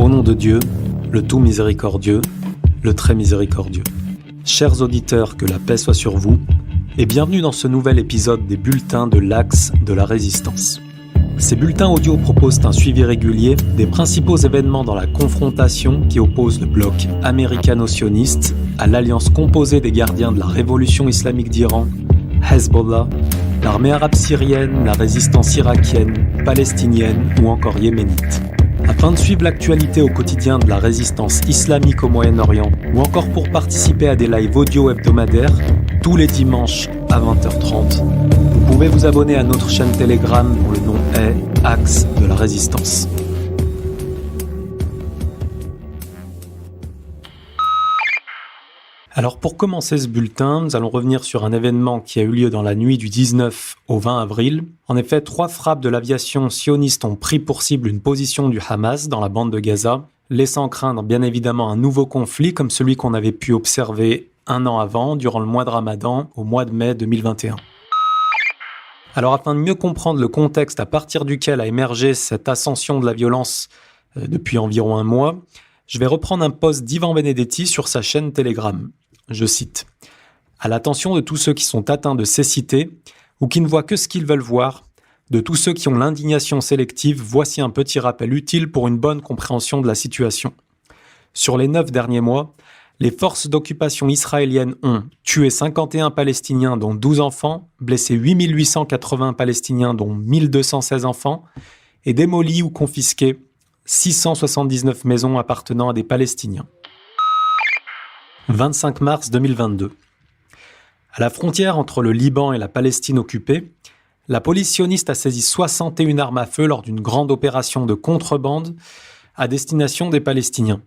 Au nom de Dieu, le tout miséricordieux, le très miséricordieux. Chers auditeurs, que la paix soit sur vous, et bienvenue dans ce nouvel épisode des bulletins de l'Axe de la Résistance. Ces bulletins audio proposent un suivi régulier des principaux événements dans la confrontation qui oppose le bloc américano-sioniste à l'alliance composée des gardiens de la révolution islamique d'Iran, Hezbollah, l'armée arabe syrienne, la résistance irakienne, palestinienne ou encore yéménite. Afin de suivre l'actualité au quotidien de la résistance islamique au Moyen-Orient ou encore pour participer à des lives audio hebdomadaires tous les dimanches à 20h30, vous pouvez vous abonner à notre chaîne Telegram dont le nom est Axe de la Résistance. Alors pour commencer ce bulletin, nous allons revenir sur un événement qui a eu lieu dans la nuit du 19 au 20 avril. En effet, 3 frappes de l'aviation sioniste ont pris pour cible une position du Hamas dans la bande de Gaza, laissant craindre bien évidemment un nouveau conflit comme celui qu'on avait pu observer un an avant, durant le mois de Ramadan, au mois de mai 2021. Alors afin de mieux comprendre le contexte à partir duquel a émergé cette ascension de la violence depuis environ un mois, je vais reprendre un post d'Ivan Benedetti sur sa chaîne Telegram. Je cite « À l'attention de tous ceux qui sont atteints de cécité ou qui ne voient que ce qu'ils veulent voir, de tous ceux qui ont l'indignation sélective, voici un petit rappel utile pour une bonne compréhension de la situation. Sur les 9 derniers mois, les forces d'occupation israéliennes ont tué 51 Palestiniens dont 12 enfants, blessé 8880 Palestiniens dont 1216 enfants et démoli ou confisqué 679 maisons appartenant à des Palestiniens. 25 mars 2022. À la frontière entre le Liban et la Palestine occupée, la police sioniste a saisi 61 armes à feu lors d'une grande opération de contrebande à destination des Palestiniens.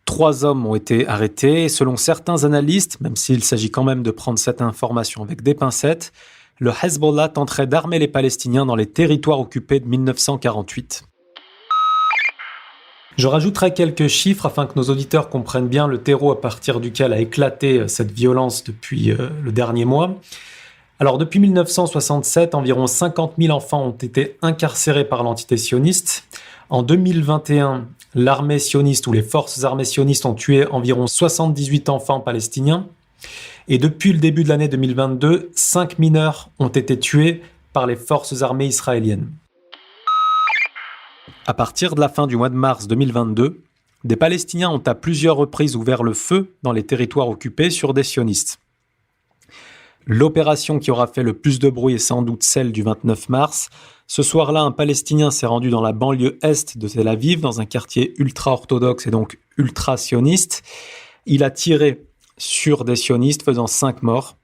3 hommes ont été arrêtés et selon certains analystes, même s'il s'agit quand même de prendre cette information avec des pincettes, le Hezbollah tenterait d'armer les Palestiniens dans les territoires occupés de 1948. Je rajouterai quelques chiffres afin que nos auditeurs comprennent bien le terreau à partir duquel a éclaté cette violence depuis le dernier mois. Alors depuis 1967, environ 50 000 enfants ont été incarcérés par l'entité sioniste. En 2021, l'armée sioniste ou les forces armées sionistes ont tué environ 78 enfants palestiniens. Et depuis le début de l'année 2022, 5 mineurs ont été tués par les forces armées israéliennes. À partir de la fin du mois de mars 2022, des Palestiniens ont à plusieurs reprises ouvert le feu dans les territoires occupés sur des sionistes. L'opération qui aura fait le plus de bruit est sans doute celle du 29 mars. Ce soir-là, un Palestinien s'est rendu dans la banlieue est de Tel Aviv, dans un quartier ultra-orthodoxe et donc ultra-sioniste. Il a tiré sur des sionistes, faisant 5 morts.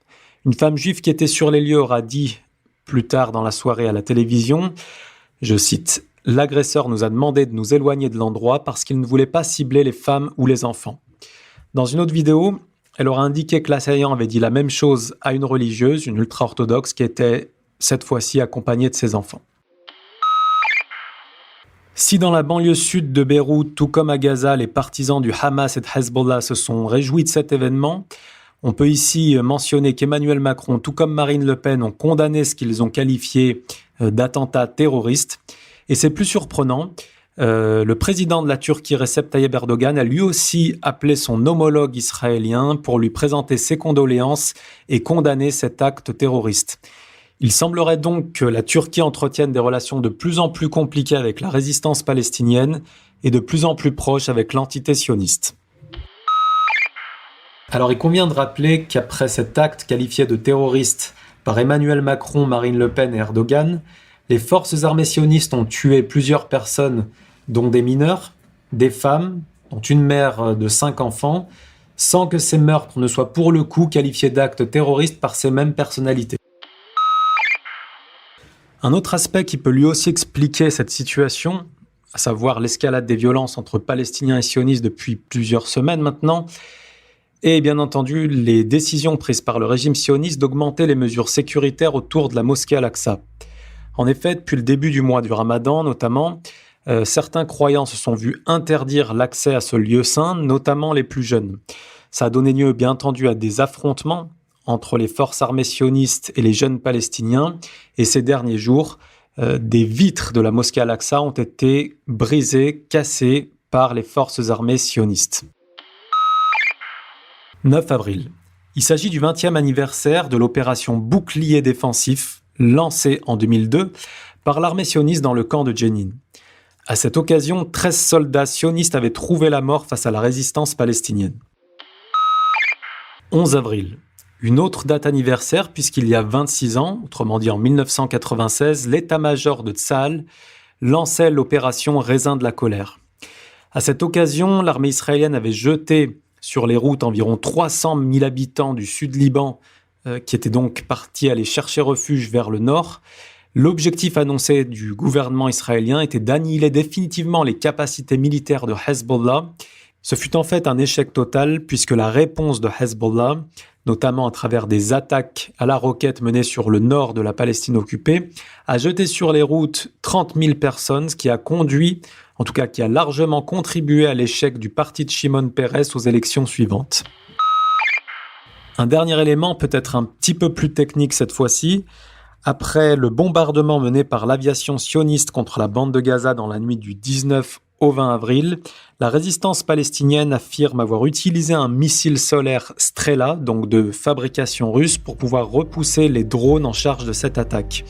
Une femme juive qui était sur les lieux aura dit plus tard dans la soirée à la télévision, je cite, « L'agresseur nous a demandé de nous éloigner de l'endroit parce qu'il ne voulait pas cibler les femmes ou les enfants. » Dans une autre vidéo, elle aura indiqué que l'assaillant avait dit la même chose à une religieuse, une ultra-orthodoxe, qui était cette fois-ci accompagnée de ses enfants. Si dans la banlieue sud de Beyrouth, tout comme à Gaza, les partisans du Hamas et de Hezbollah se sont réjouis de cet événement, on peut ici mentionner qu'Emmanuel Macron, tout comme Marine Le Pen, ont condamné ce qu'ils ont qualifié d'attentat terroriste. Et c'est plus surprenant, le président de la Turquie, Recep Tayyip Erdogan, a lui aussi appelé son homologue israélien pour lui présenter ses condoléances et condamner cet acte terroriste. Il semblerait donc que la Turquie entretienne des relations de plus en plus compliquées avec la résistance palestinienne et de plus en plus proches avec l'entité sioniste. Alors il convient de rappeler qu'après cet acte qualifié de terroriste par Emmanuel Macron, Marine Le Pen et Erdogan, les forces armées sionistes ont tué plusieurs personnes, dont des mineurs, des femmes, dont une mère de 5 enfants, sans que ces meurtres ne soient pour le coup qualifiés d'actes terroristes par ces mêmes personnalités. Un autre aspect qui peut lui aussi expliquer cette situation, à savoir l'escalade des violences entre Palestiniens et sionistes depuis plusieurs semaines maintenant, et bien entendu les décisions prises par le régime sioniste d'augmenter les mesures sécuritaires autour de la mosquée Al-Aqsa. En effet, depuis le début du mois du Ramadan notamment, certains croyants se sont vus interdire l'accès à ce lieu saint, notamment les plus jeunes. Ça a donné lieu bien entendu à des affrontements entre les forces armées sionistes et les jeunes palestiniens. Et ces derniers jours, des vitres de la mosquée Al-Aqsa ont été brisées, cassées par les forces armées sionistes. 9 avril. Il s'agit du 20e anniversaire de l'opération Bouclier défensif, lancée en 2002 par l'armée sioniste dans le camp de Jenin. À cette occasion, 13 soldats sionistes avaient trouvé la mort face à la résistance palestinienne. 11 avril. Une autre date anniversaire puisqu'il y a 26 ans, autrement dit en 1996, l'état-major de Tsahal lançait l'opération Raisin de la colère. À cette occasion, l'armée israélienne avait jeté sur les routes environ 300 000 habitants du sud Liban qui étaient donc partis aller chercher refuge vers le nord. L'objectif annoncé du gouvernement israélien était d'annihiler définitivement les capacités militaires de Hezbollah. Ce fut en fait un échec total puisque la réponse de Hezbollah, notamment à travers des attaques à la roquette menées sur le nord de la Palestine occupée, a jeté sur les routes 30 000 personnes, ce qui a conduit, en tout cas qui a largement contribué à l'échec du parti de Shimon Peres aux élections suivantes. Un dernier élément, peut-être un petit peu plus technique cette fois-ci. Après le bombardement mené par l'aviation sioniste contre la bande de Gaza dans la nuit du 19 au 20 avril, la résistance palestinienne affirme avoir utilisé un missile solaire Strela, donc de fabrication russe, pour pouvoir repousser les drones en charge de cette attaque.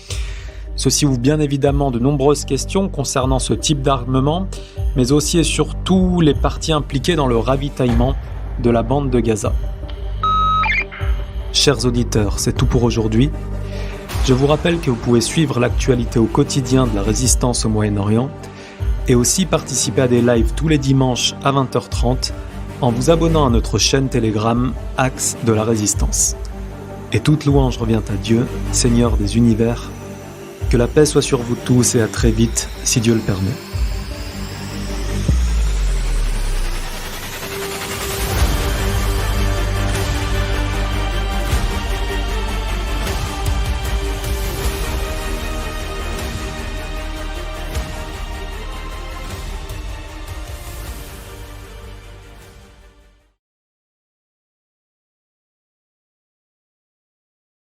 Ceci ouvre bien évidemment de nombreuses questions concernant ce type d'armement, mais aussi et surtout les parties impliquées dans le ravitaillement de la bande de Gaza. Chers auditeurs, c'est tout pour aujourd'hui. Je vous rappelle que vous pouvez suivre l'actualité au quotidien de la résistance au Moyen-Orient et aussi participer à des lives tous les dimanches à 20h30 en vous abonnant à notre chaîne Telegram Axe de la Résistance. Et toute louange revient à Dieu, Seigneur des univers. Que la paix soit sur vous tous et à très vite, si Dieu le permet.